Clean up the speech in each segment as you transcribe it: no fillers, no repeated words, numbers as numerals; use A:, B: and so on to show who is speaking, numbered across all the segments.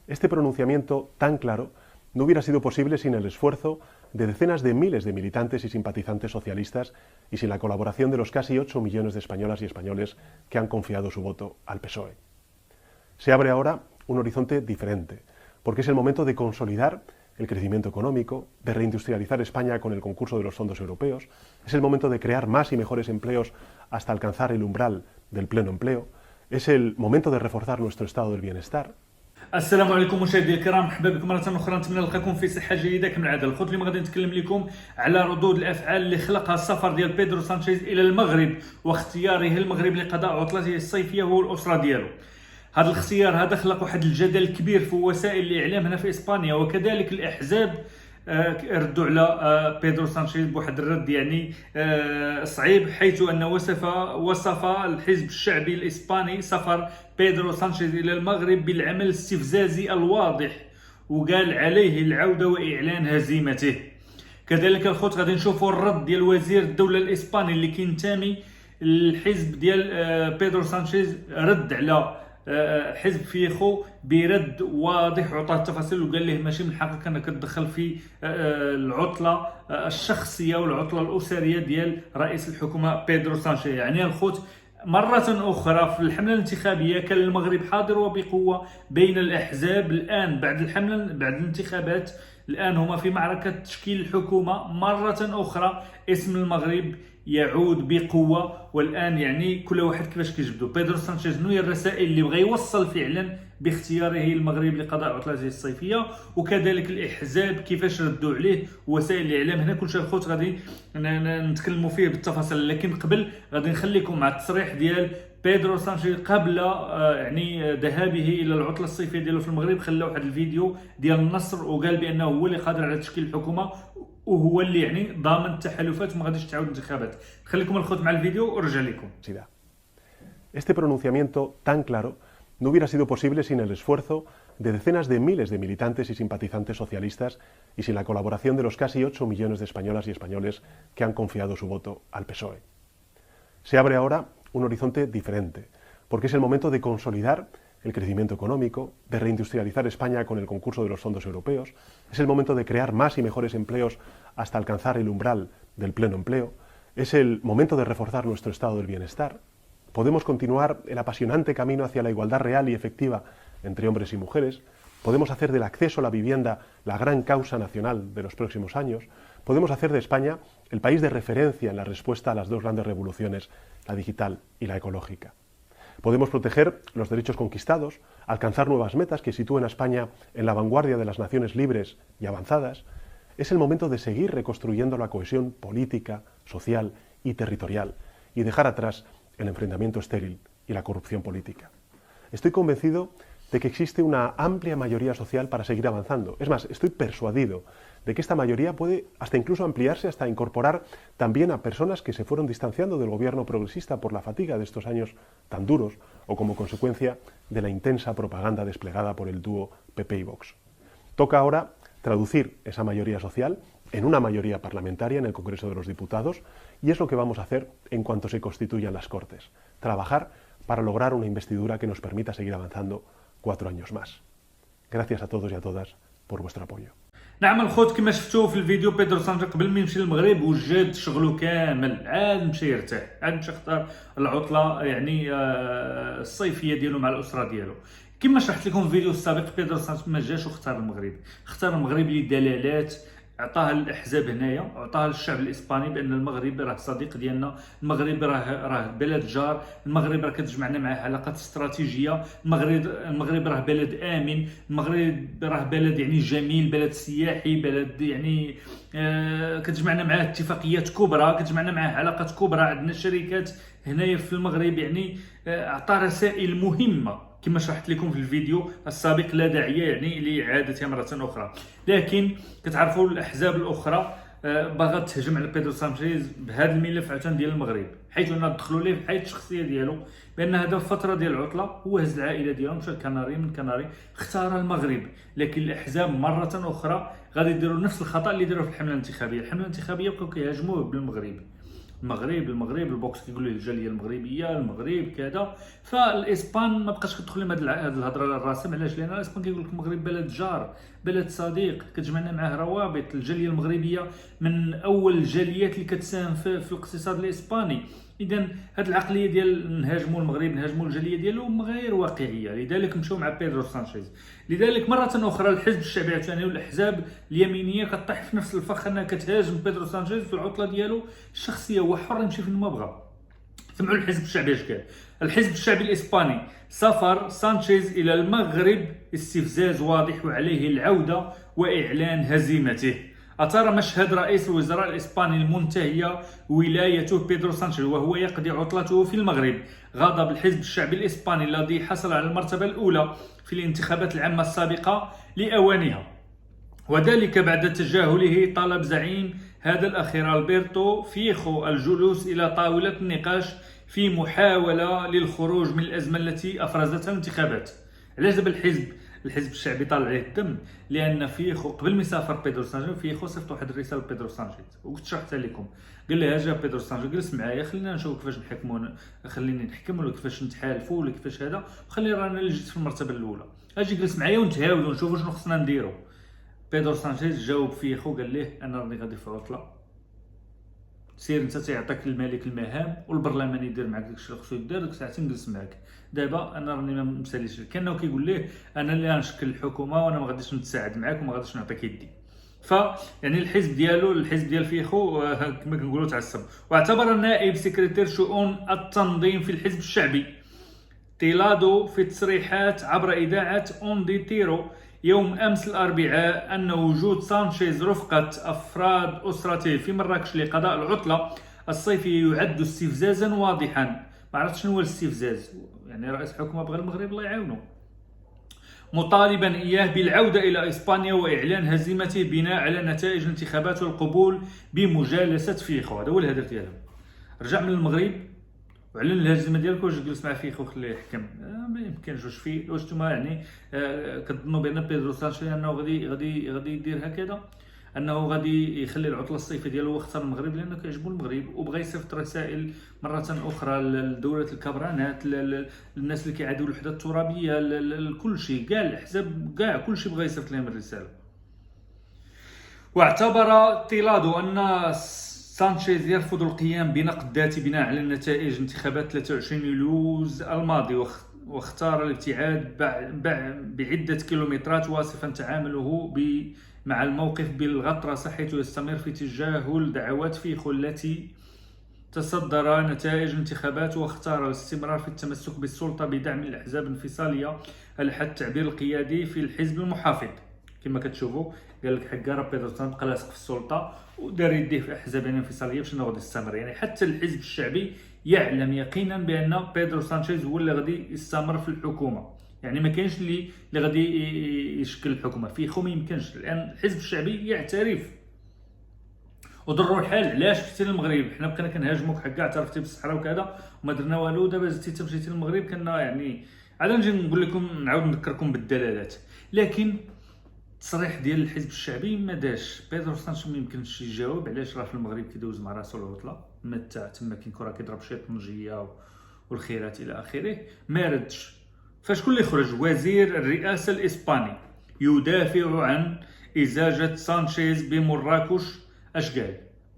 A: Este pronunciamiento tan claro no hubiera sido posible sin el esfuerzo de decenas de miles de militantes y simpatizantes socialistas y sin la colaboración de los casi 8 millones de españolas y españoles que han confiado su voto al PSOE. Se abre ahora un horizonte diferente, porque es el momento de consolidar el crecimiento económico, de reindustrializar España con el concurso de los fondos europeos, es el momento de crear más y mejores empleos hasta alcanzar el umbral del pleno empleo, es el momento de reforzar nuestro estado del bienestar.
B: السلام عليكم مشاهدينا الكرام، مرحبا بكم مره اخرى. نتمنى نلقاكم في صحه جيده كما العاده. الخوت اليوم غادي نتكلم لكم على ردود الافعال اللي خلقها السفر ديال بيدرو سانشيز الى المغرب واختياره المغرب لقضاء عطلته الصيفيه هو والاسره ديالو. هذا الاختيار هذا خلق واحد الجدل كبير في وسائل الاعلام هنا في اسبانيا، وكذلك الاحزاب ردوا على بيدرو سانشيز بواحد الرد يعني صعيب، حيث انه وصف الحزب الشعبي الاسباني سفر بيدرو سانشيز الى المغرب بالعمل الاستفزازي الواضح، وقال عليه العوده واعلان هزيمته. كذلك الخوت غادي نشوفوا الرد ديال وزير الدوله الاسباني اللي كينتمي للحزب ديال بيدرو سانشيز، رد على حزب فيخو برد واضح وعطاه التفاصيل، وقال له ماشي من حقك انك تدخل في العطله الشخصيه والعطله الاسريه ديال رئيس الحكومه بيدرو سانشيز. يعني الخوت مرة أخرى في الحملة الانتخابية كان المغرب حاضر وبقوة بين الأحزاب. الآن بعد الانتخابات الآن هما في معركة تشكيل الحكومة مرة أخرى. اسم المغرب يعود بقوة، والآن يعني كل واحد كيفاش كيجبدو. بيدرو سانشيز شنو هي الرسائل اللي بغى يوصل فعلا باختياره المغرب لقضاء عطلته الصيفية، وكذلك الأحزاب كيفاش ردوا عليه وسائل الإعلام. هنا كل شيء الخوت غادي نتكلموا فيه بالتفاصيل، لكن قبل غادي نخليكم مع التصريح ديال بيدرو سانشيز قبل يعني ذهابه الى العطله الصيفيه ديالو في المغرب. خلى واحد الفيديو ديال النصر وقال بانه هو اللي قادر على تشكيل الحكومه، وهو اللي يعني ضامن التحالفات وما غاديش تعاود انتخابات. خليكم الخوت مع الفيديو ورجع لكم.
A: Este pronunciamiento tan claro no hubiera sido posible sin el esfuerzo de decenas de miles de militantes y simpatizantes socialistas y sin la colaboración de los casi 8 millones de españolas y españoles que han confiado su voto al PSOE. Se abre ahora un horizonte diferente, porque es el momento de consolidar el crecimiento económico, de reindustrializar España con el concurso de los fondos europeos, es el momento de crear más y mejores empleos hasta alcanzar el umbral del pleno empleo, es el momento de reforzar nuestro estado del bienestar. Podemos continuar el apasionante camino hacia la igualdad real y efectiva entre hombres y mujeres, podemos hacer del acceso a la vivienda la gran causa nacional de los próximos años, podemos hacer de España el país de referencia en la respuesta a las dos grandes revoluciones, la digital y la ecológica. Podemos proteger los derechos conquistados, alcanzar nuevas metas que sitúen a España en la vanguardia de las naciones libres y avanzadas. Es el momento de seguir reconstruyendo la cohesión política, social y territorial y dejar atrás el enfrentamiento estéril y la corrupción política. Estoy convencido de que existe una amplia mayoría social para seguir avanzando. Es más, estoy persuadido de que esta mayoría puede hasta incluso ampliarse hasta incorporar también a personas que se fueron distanciando del gobierno progresista por la fatiga de estos años tan duros o como consecuencia de la intensa propaganda desplegada por el dúo PP y Vox. Toca ahora traducir esa mayoría social en una mayoría parlamentaria en el Congreso de los Diputados, y es lo que vamos a hacer en cuanto se constituyan las Cortes. Trabajar para lograr una investidura que nos permita seguir avanzando 4 años más. Gracias a todos y a todas por vuestro apoyo.
B: نعم الخوت، كما شفتوا في الفيديو بيدرو سانشيز قبل ما يمشي للمغرب وجد شغله كامل، عاد مشى يرتاح، عاد مشى اختار العطله يعني الصيفيه ديالو مع الاسره ديالو. كما شرحت لكم في الفيديو السابق، بيدرو سانشيز ما جاش واختار المغرب، اختار المغرب لدلالات عطاها الاحزاب هنايا، عطاها للشعب الاسباني بان المغرب راه صديق ديالنا، المغرب راه بلد جار، المغرب راه كتجمعنا معاه علاقات استراتيجيه، المغرب راه بلد امن، المغرب راه بلد يعني جميل، بلد سياحي، بلد يعني كتجمعنا معاه اتفاقيات كبرى، كتجمعنا معاه علاقات كبرى، عندنا شركات هنايا في المغرب. يعني عطى رسائل مهمه كما شرحت لكم في الفيديو السابق، لا داعي يعني لاعادتها مره اخرى. لكن كتعرفوا الاحزاب الاخرى باغا تهجم على بيدرو سانشيز بهذا الملف عاوتاني ديال المغرب، حيث انها دخلوا ليه في الحياه الشخصيه ديالو، بان هذا الفتره ديال العطله هو هز العائله ديالو مشى لكناري، من كناري اختار المغرب. لكن الاحزاب مره اخرى غادي يديروا نفس الخطا اللي داروا في الحمله الانتخابيه. الحمله الانتخابيه بقاو كيهاجموه بالمغرب، المغرب البوكس كيقول له الجاليه المغربيه المغرب كذا. فالاسبان ما بقاش كتدخل لهم هذه الهضره للرسم. علاش؟ لان الاسبان كيقول لك المغرب بلد جار، بلد صديق، كتجمعنا معاه روابط. الجاليه المغربيه من اول الجاليات اللي كتساهم في الاقتصاد الاسباني. اذا هذه العقليه ديال نهاجموا المغرب نهاجموا الجاليه ديالو غير واقعيه، لذلك مشاو مع بيدرو سانشيز. لذلك مره اخرى الحزب الشعبي عاوتاني والاحزاب اليمينيه كطيح في نفس الفخ انها كتهاجم بيدرو سانشيز في العطله ديالو الشخصيه. هو حر يمشي فين ما بغى. سمعوا الحزب الشعبي اش قال. الحزب الشعبي الاسباني: سفر سانشيز الى المغرب استفزاز واضح وعليه العوده واعلان هزيمته. أثار مشهد رئيس الوزراء الإسباني المنتهية ولايته بيدرو سانشيز وهو يقضي عطلته في المغرب غضب الحزب الشعبي الإسباني الذي حصل على المرتبة الأولى في الانتخابات العامة السابقة لأوانها، وذلك بعد تجاهله طلب زعيم هذا الأخير ألبرتو فيخو الجلوس إلى طاولة النقاش في محاولة للخروج من الأزمة التي أفرزتها الانتخابات. علاش دابا الحزب الشعبي طالع عليه الدم؟ لان فيخو قبل ما يسافر بيدرو سانشيز فيخو صيفط واحد الرساله لبيدرو سانشيز وقلت شرحتها لكم. قال له جا بيدرو سانشيز جلس معايا خلينا نشوف كيفاش نحكموا، خليني نحكم ولا كيفاش نتحالفوا ولا كيفاش هذا، وخلي رانا اللي جيت في المرتبه الاولى، اجي جلس معايا ونتهاودوا ونشوفوا شنو خصنا نديروا. بيدرو سانشيز جاوب فيخو قال له انا راني غادي في عطله، سير انت تيعطيك الملك المهام والبرلمان يدير معك داكشي اللي خصو يدير، ديك الساعه نجلس معاك. دابا انا راني ما مساليش كانه كيقول ليه انا اللي غنشكل الحكومه وانا ما غاديش نتساعد معاك وما غاديش نعطيك يدي. يعني الحزب ديال فيخو كما كنقولوا تعصب. واعتبر النائب سكرتير شؤون التنظيم في الحزب الشعبي تيلادو في تصريحات عبر اذاعه اوندي تيرو يوم أمس الأربعاء أن وجود سانشيز رفقة أفراد أسرته في مراكش لقضاء العطلة الصيفية يعد استفزازا واضحا. ما عرفتش شنو هو الاستفزاز، يعني رئيس الحكومة بغى المغرب الله يعاونه. مطالبا إياه بالعودة إلى إسبانيا وإعلان هزيمته بناء على نتائج الانتخابات والقبول بمجالسة فيخو. هذا هو الهدف ديالهم. رجع من المغرب وعلن الهزيمه ديالك واش جلس مع فيخو وخليه يحكم. ما يمكنش. واش نتوما يعني كتظنوا بان بيدرو سانشيز انه غادي يدير هكذا، انه غادي يخلي العطله الصيفيه ديالو هو اختار المغرب لانه كيعجبو المغرب وبغى يصيفط رسائل مره اخرى لدوله الكبرانات، للناس اللي كيعادوا الوحده الترابيه، لكل شيء، كاع الاحزاب، كاع كل شيء بغى يصيفط لهم الرساله. واعتبر تيلادو ان سانشيز يرفض القيام بنقد ذاتي بناء على نتائج انتخابات 23 يوليوز الماضي، واختار الابتعاد بعدة كيلومترات، واصفا تعامله مع الموقف بالغطرسة حيث يستمر في تجاهل دعوات فيخو التي تصدر نتائج الانتخابات، واختار الاستمرار في التمسك بالسلطة بدعم الأحزاب الانفصالية على حد التعبير القيادي في الحزب المحافظ. كما كتشوفوا قال لك حكا راه بيدرو سانشيز بقى لاصق في السلطه ودار يديه في احزاب انفصاليه باش غادي يستمر. يعني حتى الحزب الشعبي يعلم يقينا بان بيدرو سانشيز هو اللي غادي يستمر في الحكومه، يعني ما كاينش اللي غادي يشكل الحكومه. فيخو ما يمكنش، لان الحزب الشعبي يعترف وضروا الحال. علاش مشيتي للمغرب؟ حنا بقينا كنهاجموك حكا اعترفتي بالصحراء وكذا وما درنا والو، دابا زدتي مشيتي للمغرب كنا يعني عاد نجي نقول لكم نعاود نذكركم بالدلالات. لكن التصريح ديال الحزب الشعبي ما داش. بيدرو سانشيز ما يمكنش يجاوب علاش راه في المغرب كيدوز مع راسو العطله، تما كاين كره كيضرب شي طنجيه والخيرات الى اخره. ما ردش. فشكون اللي خرج؟ وزير الرئاسه الاسباني يدافع عن ازاجه سانشيز بمراكش. اش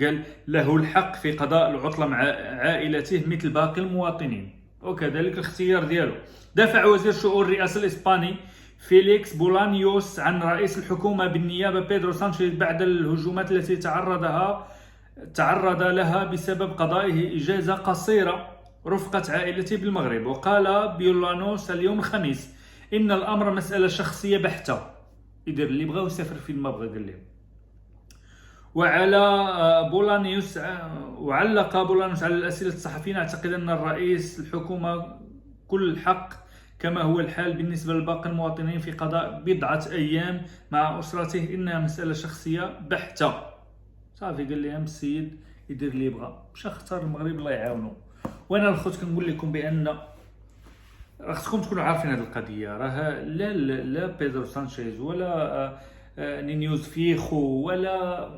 B: قال له الحق في قضاء العطله مع عائلته مثل باقي المواطنين وكذلك الاختيار ديالو. دافع وزير شؤون الرئاسه الاسباني فيليكس بولانيوس عن رئيس الحكومة بالنيابة بيدرو سانشيز بعد الهجومات التي تعرض لها بسبب قضائه إجازة قصيرة رفقة عائلته بالمغرب. وقال بولانيوس اليوم الخميس إن الأمر مسألة شخصية بحتة، يدير اللي بغى ويسافر فين ما بغى. قال لهم. وعلق بولانيوس على الأسئلة الصحفيين: أعتقد أن الرئيس الحكومة كل الحق كما هو الحال بالنسبة لباقي المواطنين في قضاء بضعة أيام مع أسرته، إنها مسألة شخصية بحتة. صافي قال لهم السيد يدير اللي يبغى، مشى اختار المغرب الله يعاونه. وانا الخوت كنقول لكم بان خصكم تكونوا عارفين هذه القضيه. راه لا بيدرو سانشيز ولا نينيوز فيخو ولا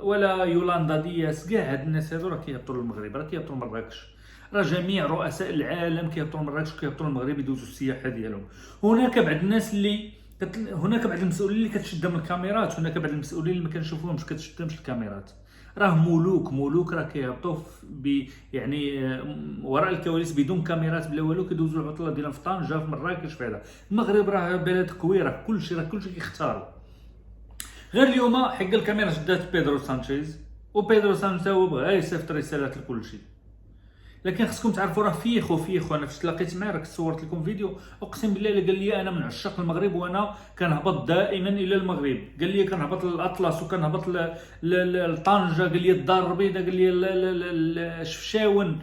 B: ولا يولاندا دياس، كاع هاد الناس هادو راه كيهبطوا للمغرب، راه كيهبطوا لمراكش، راه جميع رؤساء العالم كيهبطوا لمراكش وكيهبطوا للمغرب يدوزوا السياحه ديالهم. هناك بعض الناس اللي هناك بعض المسؤولين اللي كتشدهم الكاميرات، هناك بعض المسؤولين اللي ما كنشوفوهمش كتشدهمش الكاميرات. راه ملوك راه كيهبطوا يعني وراء الكواليس بدون كاميرات بلا والو، كيدوزوا العطله ديالهم في طنجه في مراكش في هذا. المغرب راه بلد قوي، راه كلشي كيختاروا. غير اليوم حق الكاميرا شدات بيدرو سانشيز، وبيدرو سانشيز هو بغا يصيفط رسالات لكلشي. لكن خصكم تعرفوا راه فيخو انا فاش تلاقيت معاه، راك صورت لكم فيديو، اقسم بالله الا قال لي انا من عشاق المغرب وانا كنهبط دائما الى المغرب، قال لي كنهبط للاطلس وكنهبط لطنجه، قال لي الدار البيضاء، قال لي شفشاون.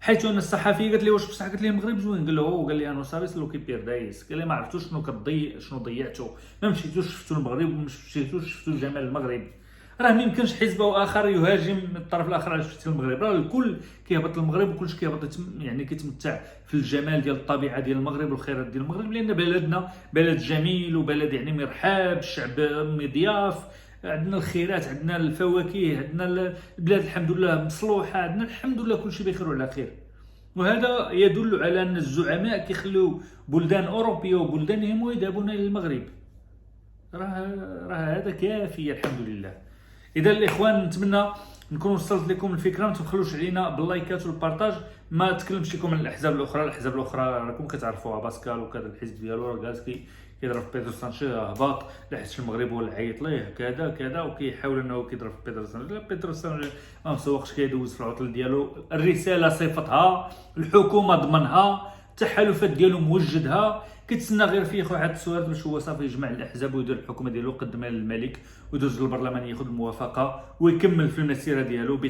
B: حيت انا الصحفي قالت لي واش بصح، قالت لي المغرب زوين، قال له هو، قال لي انا صافي سلوكي بيردايس، قال لي ما عرفتوش شنو ضيعتوا، ما مشيتوش شفتوا المغرب وما مشيتوش شفتوا جمال المغرب. راه ما يمكنش حزب اخر يهاجم الطرف الاخر على شفت المغرب، راه الكل كيهبط للمغرب وكلشي كيهبط يعني كيتمتع في الجمال ديال الطبيعه ديال المغرب والخيرات ديال المغرب، لان بلدنا بلد جميل وبلد يعني مرحب، الشعب مضياف، عندنا الخيرات، عندنا الفواكه، عندنا البلاد الحمد لله مصلوحه، عندنا الحمد لله كلشي بخير وعلى خير. وهذا يدل على ان الزعماء كيخليو بلدان اوروبيه وبلدانهم ويذهبون الى المغرب. راه هذا كافي الحمد لله. اذا الاخوان نتمنى نكون وصلت لكم الفكره، ما تبخلوش علينا باللايكات والبارطاج. ما تكلمش لكم عن الاحزاب الاخرى راكم كتعرفوها، باسكال وكذا الحزب ديالو راه كاع كيضرب في بيدرو سانشيز هباط، لحيت المغرب هو اللي عيط ليه كذا وكيحاول انه كيضرب في بيدرو سانشيز. لا، بيدرو سانشيز ما مسوقش، كيدوز في العطل ديالو، الرساله صيفطها، الحكومه ضمنها، التحالفات ديالو موجدها، كيتسنى غير فيه خو واحد السؤال باش هو صافي يجمع الاحزاب ويدير الحكومه ديالو، يقدمها للملك ويدوز للبرلمان ياخذ الموافقه ويكمل في المسيره ديالو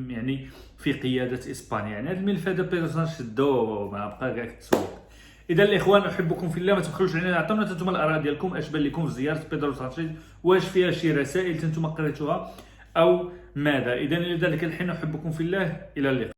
B: يعني في قياده اسبانيا. يعني هذا الملف هذا بيدرو سانشيز شدو ما بقى كاع كتسوق. اذا الاخوان احبكم في الله، ما تبخلوش علينا، عطونا نتوما الاراء ديالكم، اش بان لكم في زياره بيدرو سانشيز، واش فيها شي رسائل نتوما قريتوها او ماذا. اذا الى ذلك الحين احبكم في الله، الى اللقاء.